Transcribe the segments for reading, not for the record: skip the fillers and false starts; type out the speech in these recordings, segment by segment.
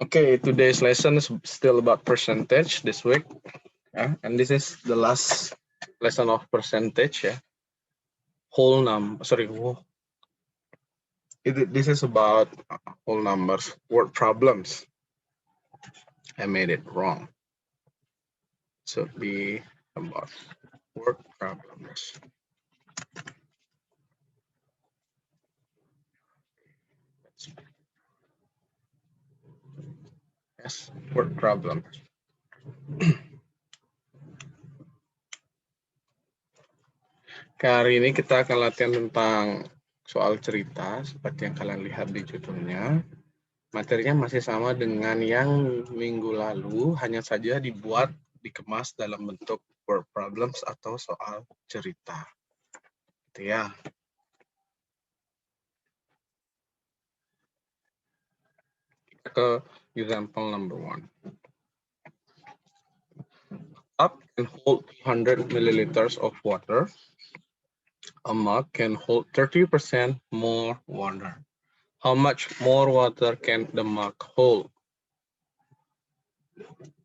Okay, today's lesson is still about percentage this week. And this is the last lesson of percentage, yeah. Whole number, sorry, this is about whole numbers, word problems. I made it wrong. So be about word problems. Yes, word problems. Hari ini kita akan latihan tentang soal cerita seperti yang kalian lihat di judulnya. Materinya masih sama dengan yang minggu lalu, hanya saja dikemas dalam bentuk word problems atau soal cerita. Gitu ya. Kita ke example number 1. Cup can hold 200 milliliters of water. A mug can hold 30% more water. How much more water can the mug hold?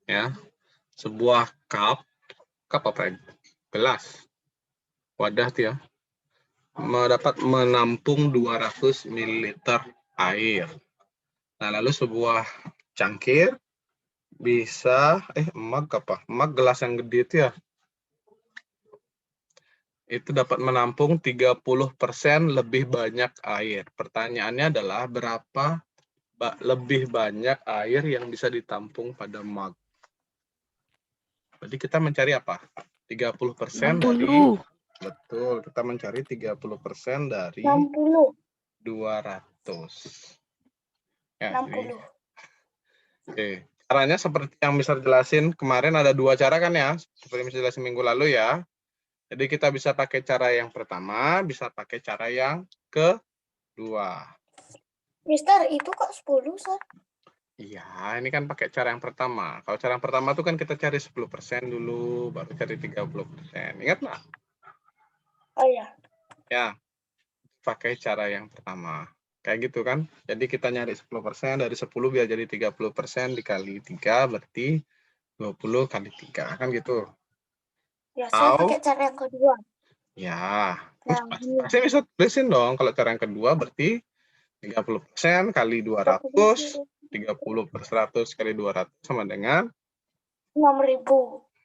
Ya, sebuah cup apa ya? Gelas, wadah tuh ya, dapat menampung 200 ml air. Nah, lalu sebuah cangkir bisa, mug apa? Mug gelas yang gede itu ya, itu dapat menampung 30% lebih banyak air. Pertanyaannya adalah berapa lebih banyak air yang bisa ditampung pada mug? Jadi kita mencari apa? 30% dari, betul, kita mencari 30% dari 60. 200. Ya, 60. Oke. Caranya seperti yang bisa jelasin kemarin, ada 2 cara kan ya, seperti yang bisa jelasin minggu lalu ya. Jadi kita bisa pakai cara yang pertama, bisa pakai cara yang kedua. Mister, itu kok 10, Sir? Iya, ini kan pakai cara yang pertama. Kalau cara yang pertama tuh kan kita cari 10% dulu, baru cari 30%. Ingat nggak? Oh iya. Ya, pakai cara yang pertama. Kayak gitu kan. Jadi kita nyari 10%, dari 10 biar jadi 30% dikali 3, berarti 20 kali 3. Kan gitu. Ya, saya pakai cara yang kedua. Ya, Yang pasti bisa tulisin dong. Kalau cara yang kedua berarti 30% kali 200, 30/100 kali 200 sama dengan 6.000.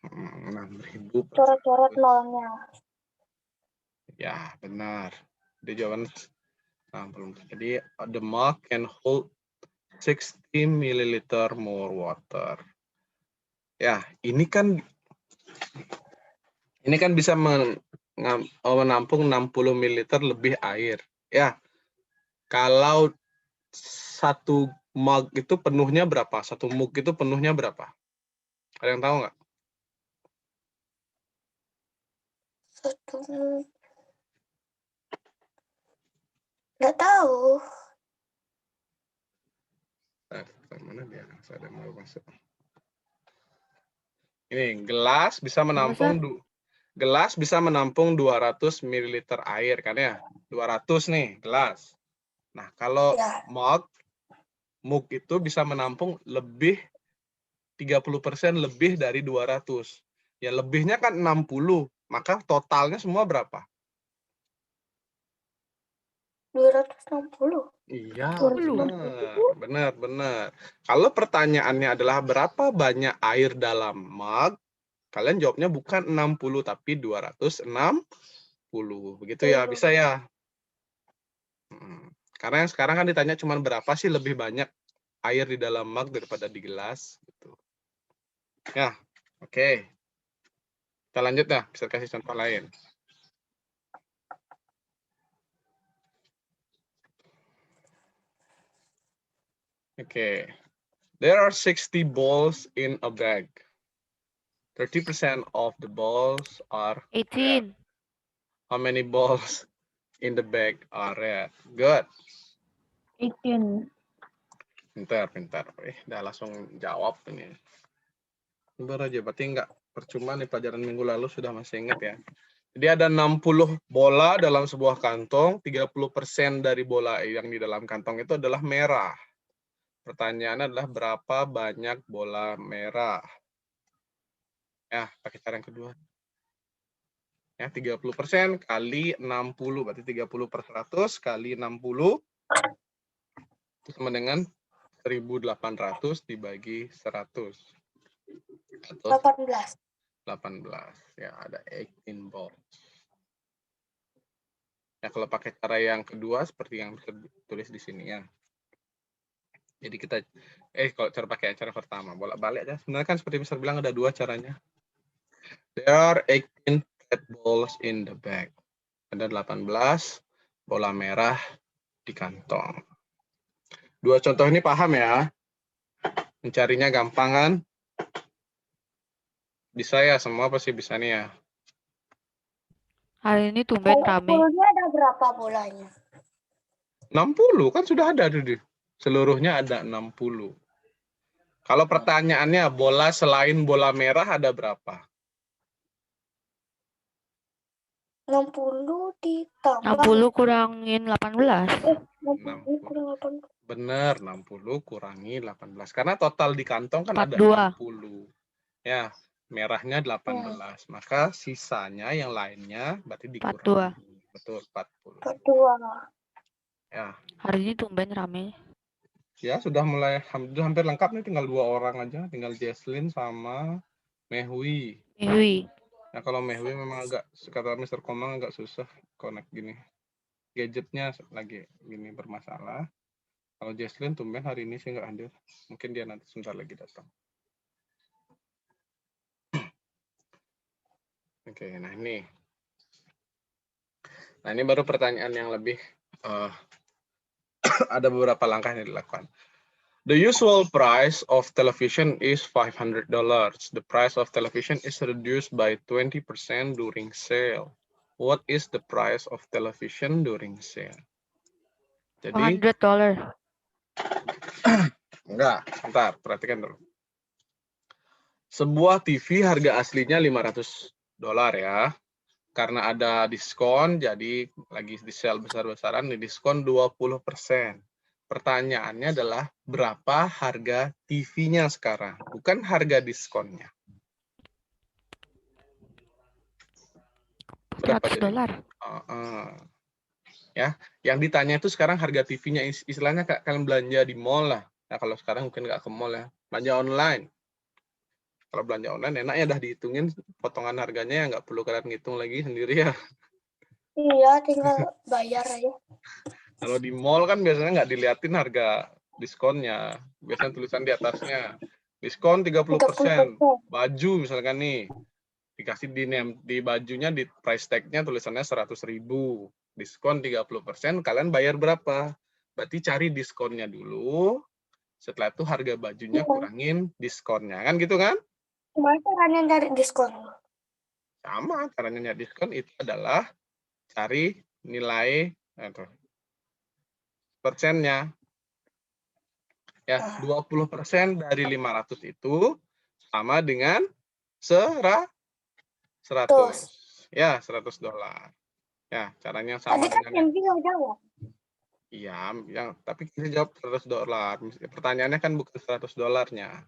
6.000. Coret-coret nolnya. Ya, benar. Jadi jawaban 60. Jadi the mug can hold 60 ml more water. Ya, ini kan bisa menampung 60 ml lebih air. Ya, kalau satu mug itu penuhnya berapa? Satu mug itu penuhnya berapa? Ada yang tahu nggak? Satu. Nggak tahu. Mana dia? Saya mau masuk. Ini gelas bisa menampung gelas bisa menampung 200 ml air kan ya? 200 nih gelas. Nah, kalau Ya. mug itu bisa menampung lebih 30% lebih dari 200. Ya lebihnya kan 60. Maka totalnya semua berapa? 260. Iya, 260. benar. Kalau pertanyaannya adalah berapa banyak air dalam mug, kalian jawabnya bukan 60 tapi 260. Begitu ya, bisa ya? Karena yang sekarang kan ditanya cuma berapa sih lebih banyak air di dalam mug daripada di gelas gitu. Ya, oke. Kita lanjut ya, bisa kasih contoh lain. Okay. There are 60 balls in a bag. 30% of the balls are 18. red. How many balls in the bag are red? Good. 18. Pintar. Udah langsung jawab ini. Baru aja, berarti nggak percuma nih pelajaran minggu lalu sudah masih ingat ya. Jadi ada 60 bola dalam sebuah kantong, 30% dari bola yang di dalam kantong itu adalah merah. Pertanyaannya adalah berapa banyak bola merah? Ya, pakai cara yang kedua. Ya, 30% kali 60, berarti 30 per 100 kali 60 itu sama dengan 1.800 dibagi 100. Atau 18. 18. Ya, ada 18 balls. Ya, kalau pakai cara yang kedua seperti yang tulis di sini ya. Jadi kita kalau cara pakai cara pertama bolak-balik aja. Sebenarnya kan seperti Mister bilang ada dua caranya. There are 18 red balls in the bag. Ada 18 bola merah di kantong. Dua contoh ini paham ya? Mencarinya gampang kan? Bisa ya, semua pasti bisa nih ya. Hari ini tumben rame. Poolnya ada berapa bolanya? 60 kan sudah ada tuh. Seluruhnya ada 60. Kalau pertanyaannya bola selain bola merah ada berapa? 60 ditambah. 60 kurangin 18. 60 kurang 80. Bener, 60 kurangi 18. Karena total di kantong kan ada 42. 60. Ya, merahnya 18. Maka sisanya yang lainnya berarti dikurangi. 42. Betul, 40. Kedua. Ya. Hari ini tumben rame. Ya, sudah mulai hampir lengkap nih, tinggal 2 orang aja, tinggal Jesslyn sama Mehwi. Mehwi. Nah, kalau Mehwi memang agak, kata Mr. Komang agak susah connect gini. Gadgetnya lagi gini bermasalah. Kalau Jesslyn tumben hari ini sih nggak hadir. Mungkin dia nanti sebentar lagi datang. Oke, nah ini. Nah, ini baru pertanyaan yang lebih ada beberapa langkah yang dilakukan. The usual price of television is $500. The price of television is reduced by 20% during sale. What is the price of television during sale? Jadi, $100. enggak, bentar, perhatikan dulu. Sebuah TV harga aslinya $500 ya. Karena ada diskon, jadi lagi di sale besar-besaran, di diskon 20%. Pertanyaannya adalah berapa harga TV-nya sekarang, bukan harga diskonnya. Berapa jadi? $100. Ya, yang ditanya itu sekarang harga TV-nya, istilahnya kalian belanja di mall lah. Nah, kalau sekarang mungkin nggak ke mall ya, belanja online. Kalau belanja online enaknya dah dihitungin potongan harganya, ya nggak perlu kalian ngitung lagi sendiri ya. Iya, tinggal bayar aja. Kalau di mall kan biasanya nggak diliatin harga diskonnya. Biasanya tulisan di atasnya, diskon 30%. 30%. Baju misalkan nih, dikasih di bajunya, di price tag-nya tulisannya 100.000. Diskon 30%, kalian bayar berapa? Berarti cari diskonnya dulu, setelah itu harga bajunya kurangin diskonnya. Kan gitu kan? Gimana caranya dari diskon? Sama, caranya nyari diskon itu adalah cari nilai persennya. Ya, 20% dari 500 itu sama dengan 100. Ya, $100. Ya, caranya sama Tadi kan dengan yang nggak jawab. iya, yang tapi kita jawab $100. Pertanyaannya kan bukan $100-nya.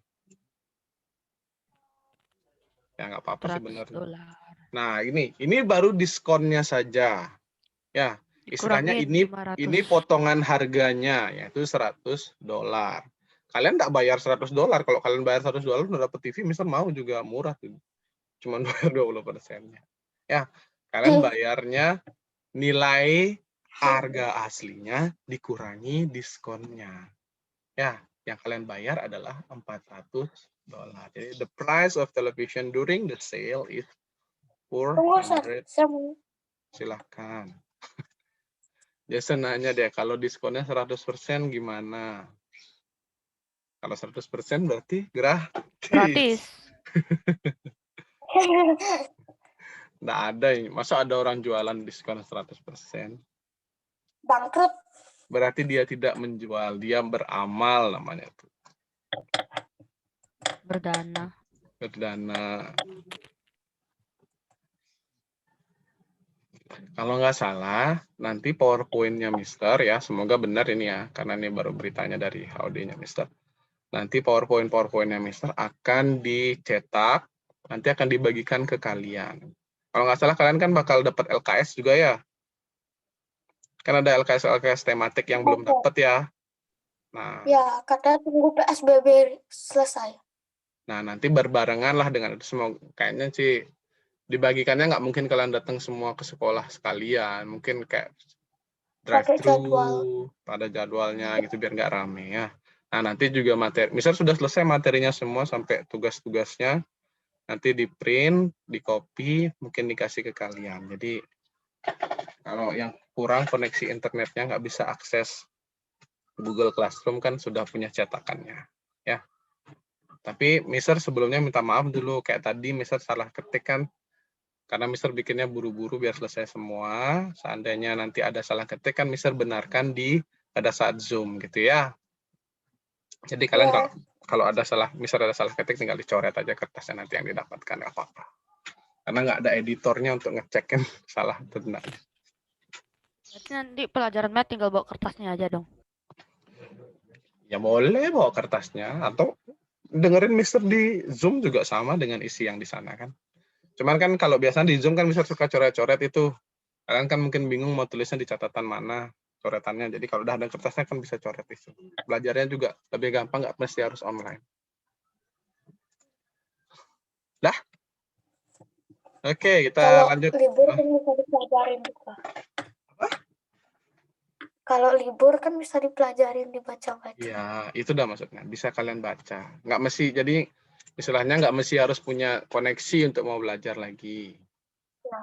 Ya, nggak apa-apa sebenarnya. $100. Nah, ini baru diskonnya saja. Ya, istilahnya Dikurangin ini 500. potongan harganya, yaitu $100. Kalian nggak bayar $100. Kalau kalian bayar $100 udah dapet TV, misal mau juga murah tuh. Cuman bayar 20%-nya. Ya, kalian bayarnya nilai harga aslinya dikurangi diskonnya. Ya, yang kalian bayar adalah $400. Jadi the price of television during the sale is $400. Silahkan. Jason nanya deh, kalau diskonnya 100% gimana? Kalau 100% berarti gratis. Nggak ada ini. Masa ada orang jualan diskon 100%? Bangkrut. Berarti dia tidak menjual, dia beramal namanya itu. Berdana. Berdana. Kalau nggak salah, nanti PowerPoint-nya Mister ya, semoga benar ini ya, karena ini baru beritanya dari HOD-nya Mister. Nanti PowerPoint-nya Mister akan dicetak, nanti akan dibagikan ke kalian. Kalau nggak salah kalian kan bakal dapat LKS juga ya. Kan ada LKS tematik yang belum dapat ya. Nah, Ya, katanya tunggu PSBB selesai. nah nanti berbarengan lah dengan itu semua. Kayaknya sih dibagikannya nggak mungkin kalian datang semua ke sekolah sekalian. Mungkin kayak Pakai drive-thru jadwal. pada jadwalnya gitu biar nggak rame ya. Nah nanti juga materi, misal sudah selesai materinya semua sampai tugas-tugasnya, nanti di print, di copy, mungkin dikasih ke kalian. Jadi kalau yang kurang koneksi internetnya nggak bisa akses Google Classroom kan sudah punya cetakannya ya. Tapi Mister sebelumnya minta maaf dulu, kayak tadi Mister salah ketik kan, karena Mister bikinnya buru-buru biar selesai semua. Seandainya nanti ada salah ketik kan Mister benarkan pada saat Zoom gitu ya. Jadi kalian Ya, kalau ada salah, Mister ada salah ketik tinggal dicoret aja kertasnya nanti yang didapatkan, nggak apa-apa. Karena nggak ada editornya untuk ngecekin salah atau benar. Berarti nanti pelajaran math tinggal bawa kertasnya aja dong. Ya boleh bawa kertasnya, atau dengerin Mister di Zoom juga sama dengan isi yang di sana kan. Cuman kan kalau biasanya di Zoom kan Mister suka coret-coret itu. Kalian kan mungkin bingung mau tulisnya di catatan mana coretannya. Jadi kalau udah ada kertasnya kan bisa coret itu. Belajarnya juga lebih gampang, nggak mesti harus online. Dah? Oke, kita kalau lanjut. libur kan bisa dipelajarin juga. Kalau libur kan bisa dipelajarin, dibaca-baca. Ya, itu udah maksudnya. Bisa kalian baca. Nggak mesti, jadi istilahnya nggak mesti harus punya koneksi untuk mau belajar lagi. Ya,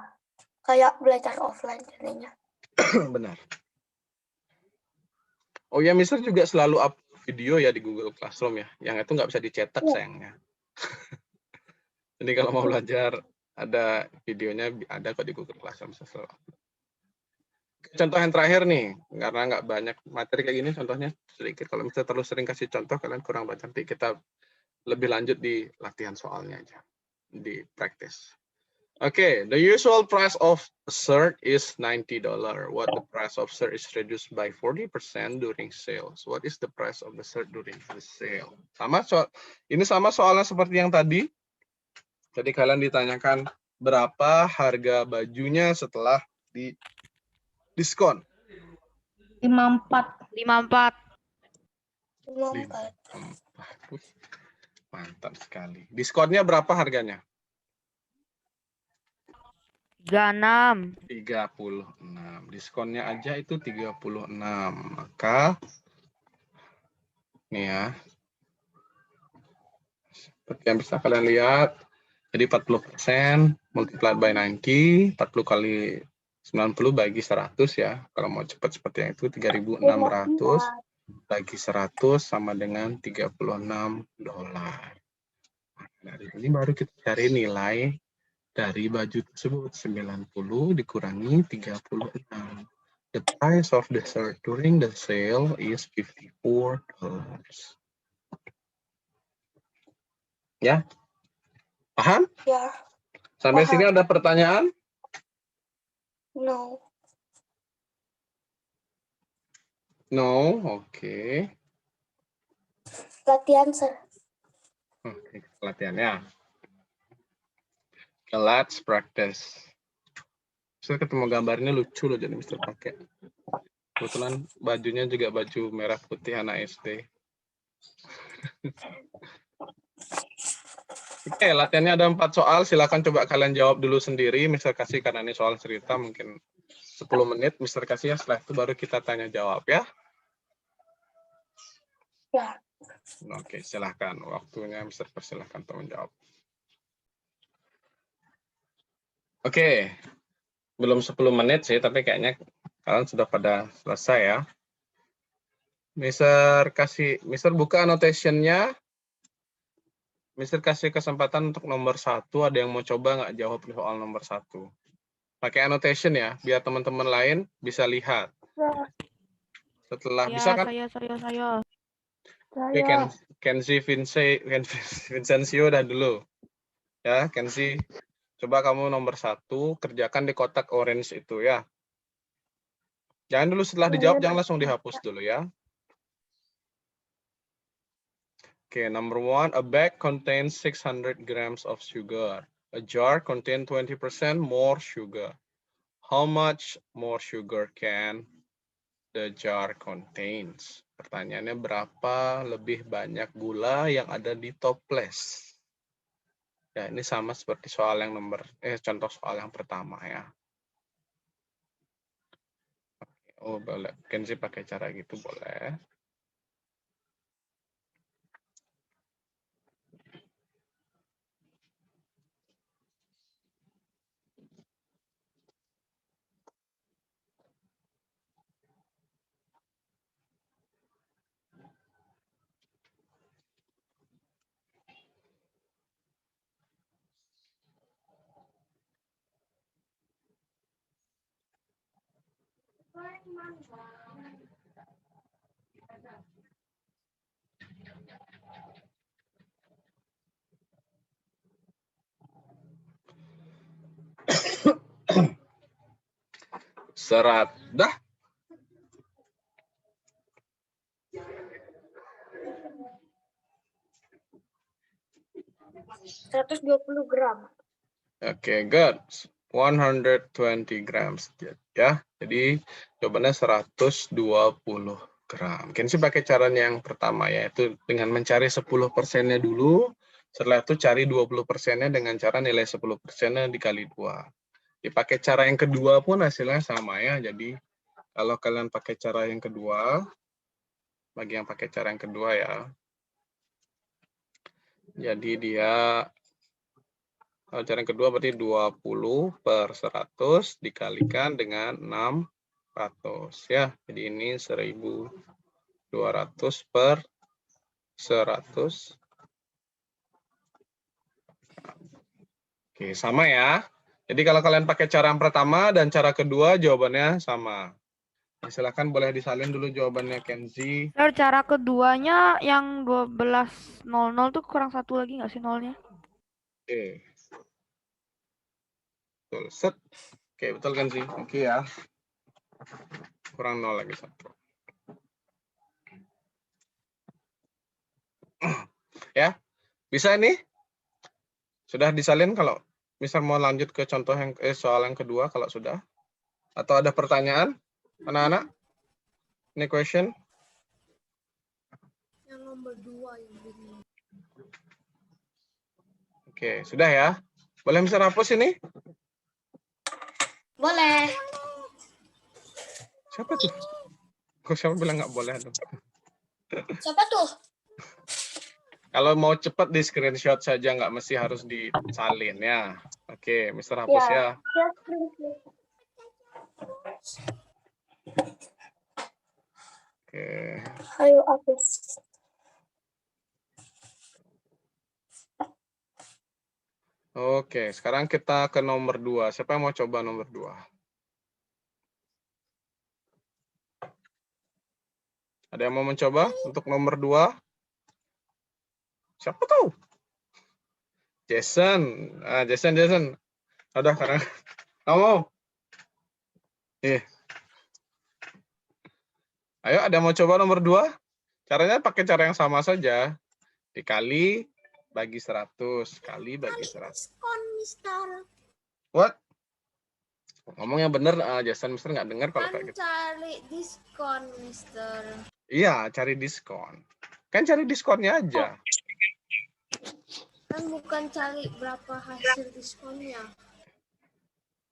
kayak belajar offline jadinya. Benar. Oh ya, Mister juga selalu up video ya di Google Classroom ya. Yang itu nggak bisa dicetak Ya. sayangnya. Jadi kalau mau belajar, ada videonya, ada kok di Google Classroom. Bisa selalu upload. Contoh yang terakhir nih, karena nggak banyak materi kayak gini, contohnya sedikit. Kalau misalnya terlalu sering kasih contoh, kalian kurang baca. Nanti kita lebih lanjut di latihan soalnya aja, di practice. Okay, the usual price of a shirt is $90. What the price of shirt is reduced by 40% during sales. What is the price of the shirt during the sale? Ini sama soalnya seperti yang tadi. Jadi kalian ditanyakan berapa harga bajunya setelah di diskon. 54. 54. 54. Mantap sekali. Diskonnya berapa harganya? 36. 36. Diskonnya aja itu 36. Maka nih ya. Seperti yang bisa kalian lihat, jadi 40% multiplied by 90, 40 kali 90 bagi 100 ya. Kalau mau cepat seperti yang itu 3.600 bagi 100 sama dengan $36. Dari ini baru kita cari nilai dari baju tersebut. 90 dikurangi 36. The price of the shirt during the sale is $54. Ya? Paham? Ya, Sampai paham. sini ada pertanyaan? No. No, oke. Latihan, sir. Oke, latihannya. Let's practice. Saya ketemu gambarnya lucu loh, jadi Mister pakai. Kebetulan bajunya juga baju merah putih anak SD. Oke, latihannya ada 4 soal. Silakan coba kalian jawab dulu sendiri. Mister kasih karena ini soal cerita mungkin 10 menit. Mister kasih ya, setelah itu baru kita tanya jawab ya. Ya. Oke, silakan. Waktunya Mister persilahkan untuk menjawab. Oke, belum 10 menit sih, tapi kayaknya kalian sudah pada selesai ya. Mister buka annotation-nya. Mister kasih kesempatan untuk nomor 1. Ada yang mau coba nggak jawab soal nomor 1? Pakai annotation ya, biar teman-teman lain bisa lihat. Setelah Ya, bisa kan? saya. Oke, Kenzi Vincencio dah dulu. Ya, Kenzi. Coba kamu nomor 1 kerjakan di kotak orange itu ya. Jangan dulu setelah dijawab, jangan langsung dihapus dulu ya. Okay, number 1, a bag contains 600 grams of sugar. A jar contains 20% more sugar. How much more sugar can the jar contains? Pertanyaannya berapa lebih banyak gula yang ada di toples? Ya, ini sama seperti soal yang contoh soal yang pertama ya. Oh, boleh. Kenzi pakai cara gitu boleh. Serat. Dah. $120 gram. Oke, good. 120 grams ya. Jadi jawabannya 120 gram. Kenzi pakai caranya yang pertama yaitu dengan mencari 10%-nya dulu. Setelah itu cari 20%-nya dengan cara nilai 10%-nya dikali 2. Dipakai cara yang kedua pun hasilnya sama ya. Jadi kalau kalian pakai cara yang kedua, bagi yang pakai cara yang kedua ya. Jadi dia cara yang kedua berarti 20/100 dikalikan dengan 600 ya. Jadi ini 1.200/100. Oke, sama ya. Jadi kalau kalian pakai cara yang pertama dan cara kedua jawabannya sama. Nah, silakan boleh disalin dulu jawabannya Kenzi. Sir, cara keduanya yang 12.00 tuh kurang 1 lagi nggak sih nolnya? Oke. Betul. Set. Oke, betul Kenzi. Oke ya. Kurang 0 lagi 1. Ya. Bisa ini? Sudah disalin kalau misal mau lanjut ke contoh yang soal yang kedua kalau sudah? Atau ada pertanyaan? Anak-anak? Any question? Yang nomor 2 yang ini. Oke, sudah ya. Boleh bisa hapus ini? Boleh. Siapa tuh? Kok siapa bilang nggak boleh tuh? Siapa tuh? Kalau mau cepat di screenshot saja, nggak mesti harus disalin ya. Oke, Mister hapus ya. Oke. Ayo hapus. Oke, sekarang kita ke nomor 2. Siapa yang mau coba nomor 2? Ada yang mau mencoba untuk nomor 2? Siapa tuh? Jason. Jason. Udah, karena kamu. Ayo, ada yang mau coba nomor 2? Caranya pakai cara yang sama saja. Dikali bagi 100. Kali bagi 100. Diskon, Mister. What? Ngomong yang bener, Jason. Mister nggak dengar kalau kayak gitu. Cari diskon, Mister. Iya, cari diskon. Kan cari diskonnya aja. Kan bukan cari berapa hasil diskonnya.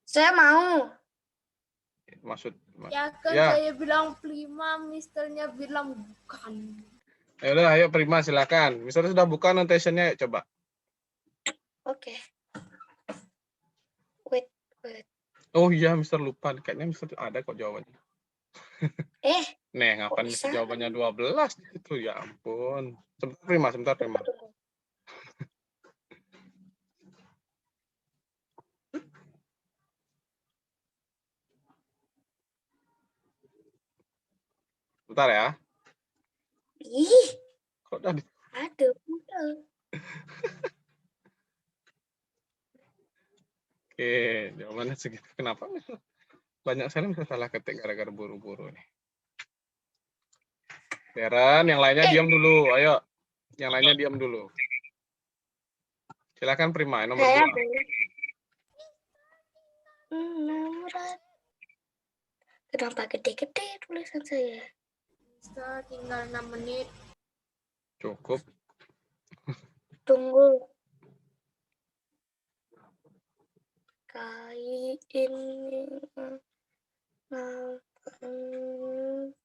Saya mau. Maksud Ya kan ya. saya bilang prima, Misternya bilang bukan. Yaudah, ayo prima silakan. Mister sudah buka notationnya, coba. Oke. Wait. Oh iya, Mister lupa. Kayaknya Mister ada kok jawabannya. Nih, ngapain Mister bisa? jawabannya 12 itu? Ya ampun. Sebentar prima. Bentar ya. Ih, Kok tadi? ada. Oke, jawabannya segitu. Kenapa? Banyak sekali bisa salah ketik gara-gara buru-buru nih. Deren, yang lainnya diam dulu. Ayo, yang lainnya diam dulu. Silakan Prima, nomor Saya 2. belum. Kenapa gede-gede tulisan saya? Mister, tinggal 6 menit. Cukup. Tunggu. Kain ini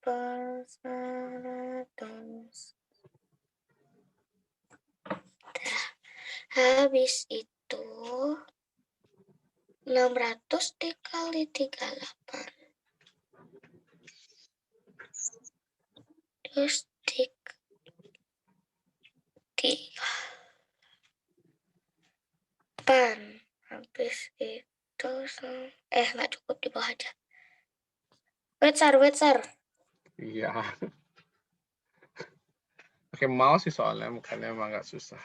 persyaratan. Habis itu 600 dikali 38. Terus pan. Habis itu nggak cukup, di bawah aja. Wait, Iya. Pakai mouse sih soalnya, makanya emang agak susah.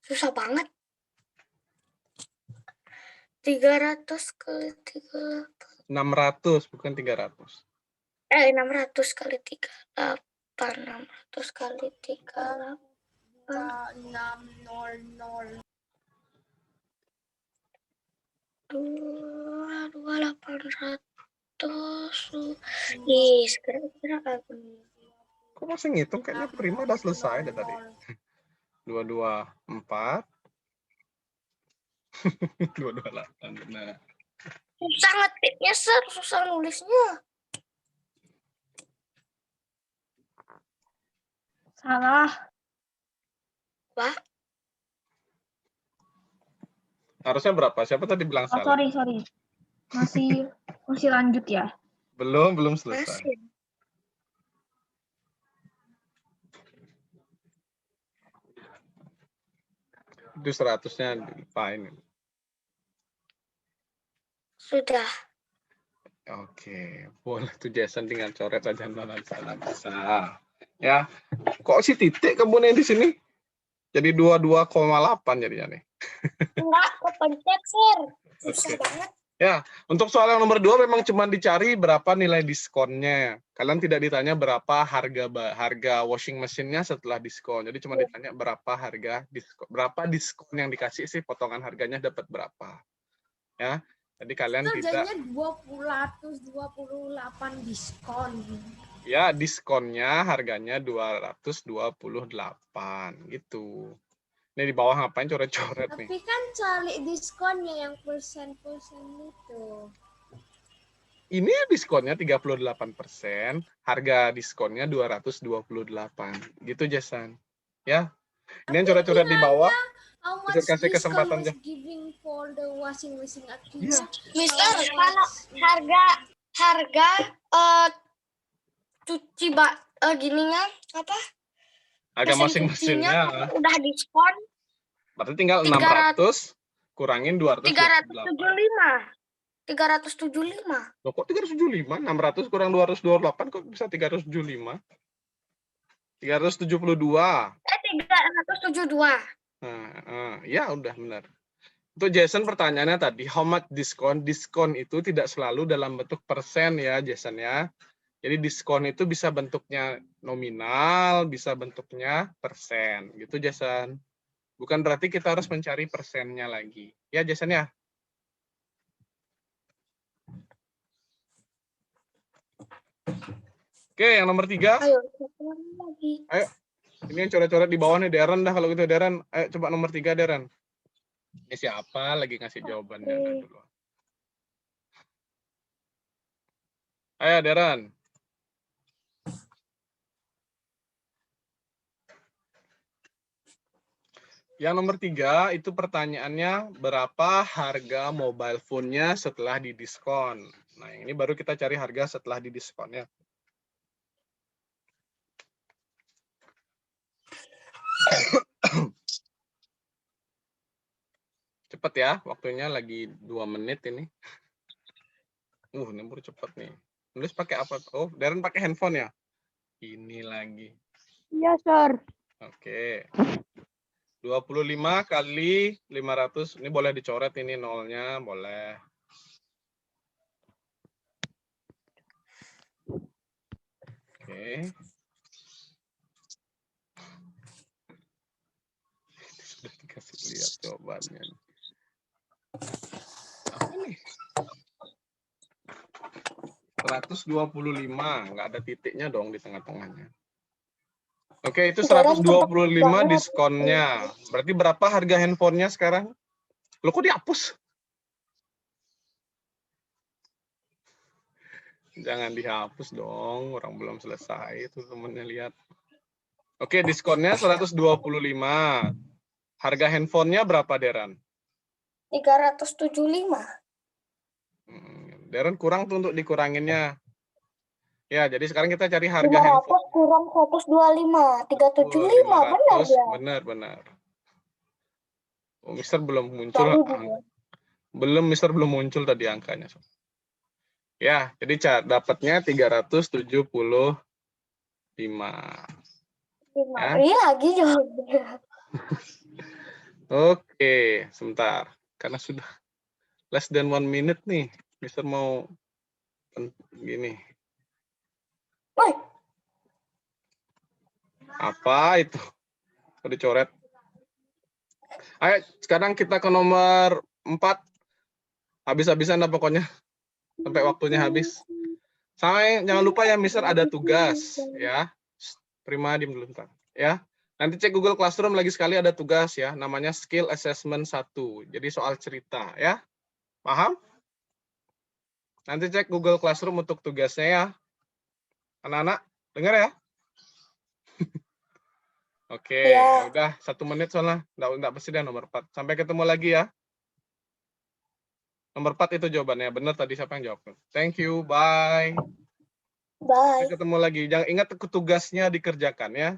Susah banget. 300 kali 38. 600, bukan 300. 600 kali 38. 600 kali 38. 600. 2800. Ih, kira-kira aku. Kok masih ngitung? Kayaknya Prima udah selesai deh tadi. 224. 228. Nah, Susah ngetiknya, Sir. Susah nulisnya. Salah. Wah, harusnya berapa? Siapa tadi bilang Oh, salah? sorry. Masih lanjut ya. Belum selesai. masih. Itu 100-nya dilupain. Sudah. Oke, boleh tuh Jason tinggal coret aja salah bisa. Ya, kok si titik kemudian di sini? Jadi 22,8 jadinya nih. Enggak, kepencet, Sir. Susah Oke. banget. Ya, untuk soal yang nomor 2 memang cuma dicari berapa nilai diskonnya. Kalian tidak ditanya berapa harga washing machine-nya setelah diskon. Jadi cuma ditanya berapa diskon yang dikasih sih, potongan harganya dapat berapa. Ya. Jadi kalian tidak Jadinya 228 diskon. ya diskonnya harganya 228 gitu. Ini di bawah ngapain coret-coret nih? Tapi kan cari diskonnya yang persen-persen itu. Ini diskonnya 38%, harga diskonnya 228. Gitu Jason. Ya. Ini yang coret-coret di bawah. How much Kasih discount kesempatan was aja. giving for the washing machine actually? Iya. Mister, kalau harga cuci gininya apa? Harga Mesin masing-masingnya. cucinya udah diskon Berarti tinggal 300. 600 kurangin 228. 375. Loh, kok 375? 600 kurang 228 kok bisa 375? 372. 372. Ya udah benar. Untuk Jason pertanyaannya tadi, how much diskon? Diskon itu tidak selalu dalam bentuk persen ya Jason ya. Jadi diskon itu bisa bentuknya nominal, bisa bentuknya persen. Gitu Jason. Bukan berarti kita harus mencari persennya lagi. Ya Jason ya. Oke, yang nomor 3. Ayo, lagi. Ayo. Ini yang coret-coret di bawah nih, Deren dah kalau gitu Deren. Ayo coba nomor 3 Deren. Ini siapa lagi ngasih jawabannya dulu. Ayo Deren. Yang nomor 3 itu pertanyaannya berapa harga mobile phone-nya setelah didiskon. Nah, yang ini baru kita cari harga setelah didiskonnya. Cepet ya, waktunya lagi 2 menit ini. Ini baru cepet nih. Nulis pakai apa? Oh, Deren pakai handphone ya? Ini lagi. Iya, Sir. Oke. 25 kali 500. Ini boleh dicoret ini nolnya, boleh. Oke. Sudah dikasih lihat jawabannya. Apa nih? 125, nggak ada titiknya dong di tengah-tengahnya. Oke, itu 125 diskonnya. Berarti berapa harga handphonenya sekarang? Loh, kok dihapus? Jangan dihapus dong, orang belum selesai. Itu temennya lihat. Oke, diskonnya 125. Harga handphonenya berapa, Deran? 375. Deran kurang tuh untuk dikuranginnya. Ya, jadi sekarang kita cari harga handphone. 500 kurang 125. 375, benar ya? Benar. Oh, Mister belum muncul. Baru Belum muncul tadi angkanya. Ya, jadi dapatnya 375. Ya. Ini lagi jawabnya. Oke, sebentar. Karena sudah less than 1 minute nih. Mister mau gini. Woi, Apa itu? Kok dicoret? Ayo, sekarang kita ke nomor 4. Habis-habisan lah pokoknya. Sampai waktunya habis. Jangan lupa ya, Mister ada tugas. Ya. Prima, diem dulu bentar. Ya. Nanti cek Google Classroom lagi sekali ada tugas ya. Namanya Skill Assessment 1. Jadi soal cerita ya. Paham? Nanti cek Google Classroom untuk tugasnya ya. Anak-anak, dengar ya? Oke, Ya. udah 1 menit soalnya. Nggak pasti deh nomor 4. Sampai ketemu lagi ya. Nomor 4 itu jawabannya. Benar tadi siapa yang jawab. Thank you, bye. bye. Sampai ketemu lagi. Jangan ingat tugasnya dikerjakan ya.